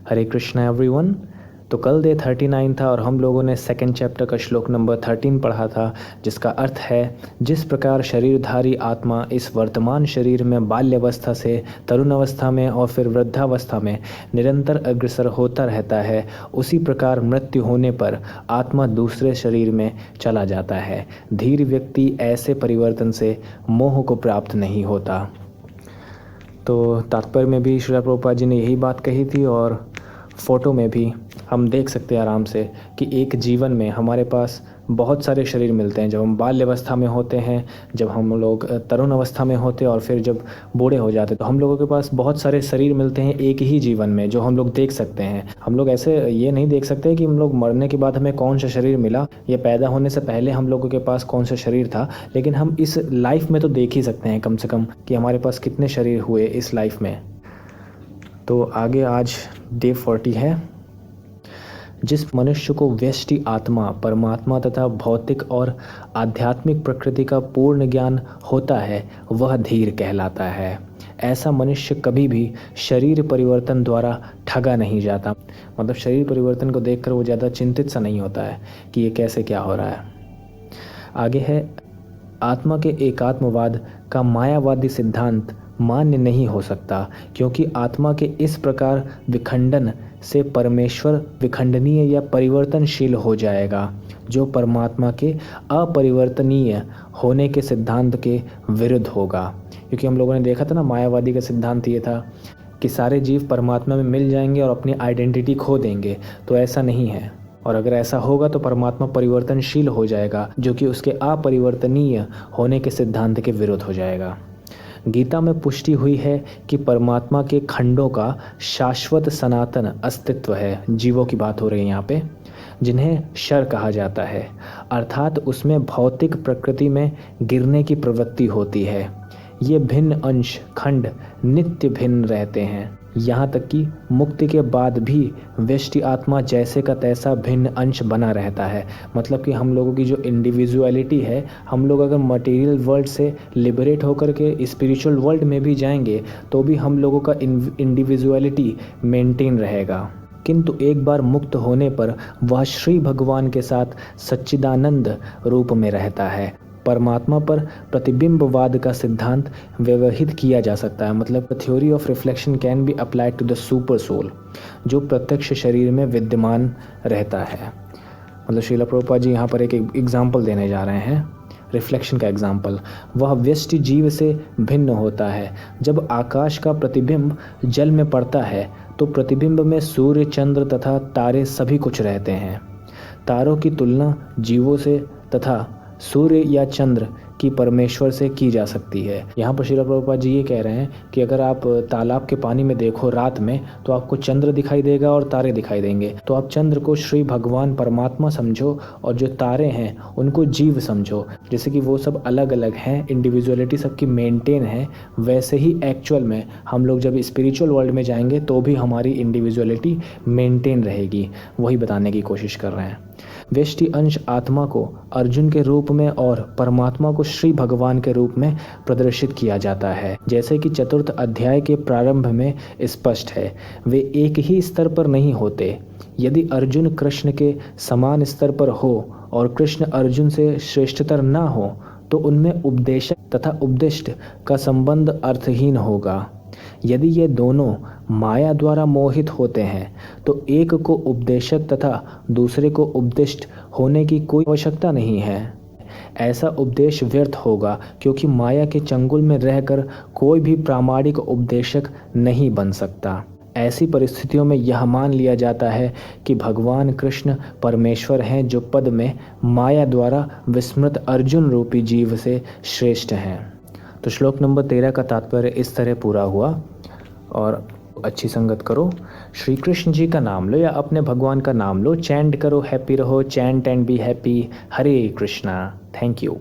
हरे Krishna everyone. तो कल day 39 था और हम लोगों ने सेकंड चैप्टर का श्लोक नंबर 13 पढ़ा था, जिसका अर्थ है जिस प्रकार शरीरधारी आत्मा इस वर्तमान शरीर में बाल्यावस्था से तरुण अवस्था में और फिर वृद्धावस्था में निरंतर अग्रसर होता रहता है, उसी प्रकार मृत्यु होने पर आत्मा दूसरे शरीर में चला जाता है। धीर व्यक्ति ऐसे परिवर्तन से मोह को प्राप्त नहीं होता। तो तात्पर्य में भी श्रील प्रभुपाद जी ने यही बात कही थी और फ़ोटो में भी हम देख सकते हैं आराम से कि एक जीवन में हमारे पास बहुत सारे शरीर मिलते हैं। जब हम बाल्यावस्था में होते हैं, जब हम लोग तरुण अवस्था में होते हैं और फिर जब बूढ़े हो जाते हैं, तो हम लोगों के पास बहुत सारे शरीर मिलते हैं एक ही जीवन में, जो हम लोग देख सकते हैं। हम लोग ऐसे ये नहीं देख सकते कि हम लोग मरने के बाद हमें कौन सा शरीर मिला या पैदा होने से पहले हम लोगों के पास कौन सा शरीर था, लेकिन हम इस लाइफ में तो देख ही सकते हैं कम से कम कि हमारे पास कितने शरीर हुए इस लाइफ में। तो आगे आज डे 40 है। जिस मनुष्य को व्यष्टि आत्मा, परमात्मा तथा भौतिक और आध्यात्मिक प्रकृति का पूर्ण ज्ञान होता है, वह धीर कहलाता है। ऐसा मनुष्य कभी भी शरीर परिवर्तन द्वारा ठगा नहीं जाता। मतलब शरीर परिवर्तन को देखकर वो ज़्यादा चिंतित सा नहीं होता है कि ये कैसे क्या हो रहा है। आगे है, आत्मा के एकात्मवाद का मायावादी सिद्धांत मान्य नहीं हो सकता, क्योंकि आत्मा के इस प्रकार विखंडन से परमेश्वर विखंडनीय या परिवर्तनशील हो जाएगा, जो परमात्मा के अपरिवर्तनीय होने के सिद्धांत के विरुद्ध होगा। क्योंकि हम लोगों ने देखा था ना, मायावादी का सिद्धांत ये था कि सारे जीव परमात्मा में मिल जाएंगे और अपनी आइडेंटिटी खो देंगे। तो ऐसा नहीं है, और अगर ऐसा होगा तो परमात्मा परिवर्तनशील हो जाएगा, जो कि उसके अपरिवर्तनीय होने के सिद्धांत के विरुद्ध हो जाएगा। गीता में पुष्टि हुई है कि परमात्मा के खंडों का शाश्वत सनातन अस्तित्व है। जीवों की बात हो रही है यहाँ पे, जिन्हें शर कहा जाता है, अर्थात उसमें भौतिक प्रकृति में गिरने की प्रवृत्ति होती है। ये भिन्न अंश खंड नित्य भिन्न रहते हैं, यहाँ तक कि मुक्ति के बाद भी व्यष्टि आत्मा जैसे का तैसा भिन्न अंश बना रहता है। मतलब कि हम लोगों की जो इंडिविजुअलिटी है, हम लोग अगर मटेरियल वर्ल्ड से लिबरेट होकर के स्पिरिचुअल वर्ल्ड में भी जाएंगे तो भी हम लोगों का इंडिविजुअलिटी मेंटेन रहेगा। किंतु एक बार मुक्त होने पर वह श्री भगवान के साथ सच्चिदानंद रूप में रहता है। परमात्मा पर प्रतिबिंबवाद का सिद्धांत व्यवहित किया जा सकता है। मतलब theory of reflection can be applied to the super soul, जो प्रत्यक्ष शरीर में विद्यमान रहता है। मतलब श्रील प्रभुपाद जी यहाँ पर एक एग्जाम्पल देने जा रहे हैं, रिफ्लेक्शन का एग्जाम्पल। वह व्यष्टि जीव से भिन्न होता है। जब आकाश का प्रतिबिंब जल में पड़ता है तो प्रतिबिंब में सूर्य, चंद्र तथा तारे सभी कुछ रहते हैं। तारों की तुलना जीवों से तथा सूर्य या चंद्र की परमेश्वर से की जा सकती है। यहाँ पर श्रील प्रभुपाद जी ये कह रहे हैं कि अगर आप तालाब के पानी में देखो रात में, तो आपको चंद्र दिखाई देगा और तारे दिखाई देंगे। तो आप चंद्र को श्री भगवान परमात्मा समझो और जो तारे हैं उनको जीव समझो। जैसे कि वो सब अलग अलग हैं, इंडिविजुअलिटी सबकी मेंटेन है, वैसे ही एक्चुअल में हम लोग जब स्पिरिचुअल वर्ल्ड में जाएंगे तो भी हमारी इंडिविजुअलिटी मेंटेन रहेगी। वही बताने की कोशिश कर रहे हैं। व्यष्टि अंश आत्मा को अर्जुन के रूप में और परमात्मा को श्री भगवान के रूप में प्रदर्शित किया जाता है। जैसे कि चतुर्थ अध्याय के प्रारंभ में स्पष्ट है, वे एक ही स्तर पर नहीं होते। यदि अर्जुन कृष्ण के समान स्तर पर हो और कृष्ण अर्जुन से श्रेष्ठतर ना हो, तो उनमें उपदेशक तथा उपदिष्ट का संबंध अर्थहीन होगा। यदि ये दोनों माया द्वारा मोहित होते हैं तो एक को उपदेशक तथा दूसरे को उपदिष्ट होने की कोई आवश्यकता नहीं है। ऐसा उपदेश व्यर्थ होगा, क्योंकि माया के चंगुल में रहकर कोई भी प्रामाणिक उपदेशक नहीं बन सकता। ऐसी परिस्थितियों में यह मान लिया जाता है कि भगवान कृष्ण परमेश्वर हैं, जो पद में माया द्वारा विस्मृत अर्जुन रूपी जीव से श्रेष्ठ हैं। तो श्लोक नंबर 13 का तात्पर्य इस तरह पूरा हुआ। और अच्छी संगत करो, श्री कृष्ण जी का नाम लो या अपने भगवान का नाम लो, चैंट करो, हैप्पी रहो, chant and be happy. Hare Krishna. Thank you.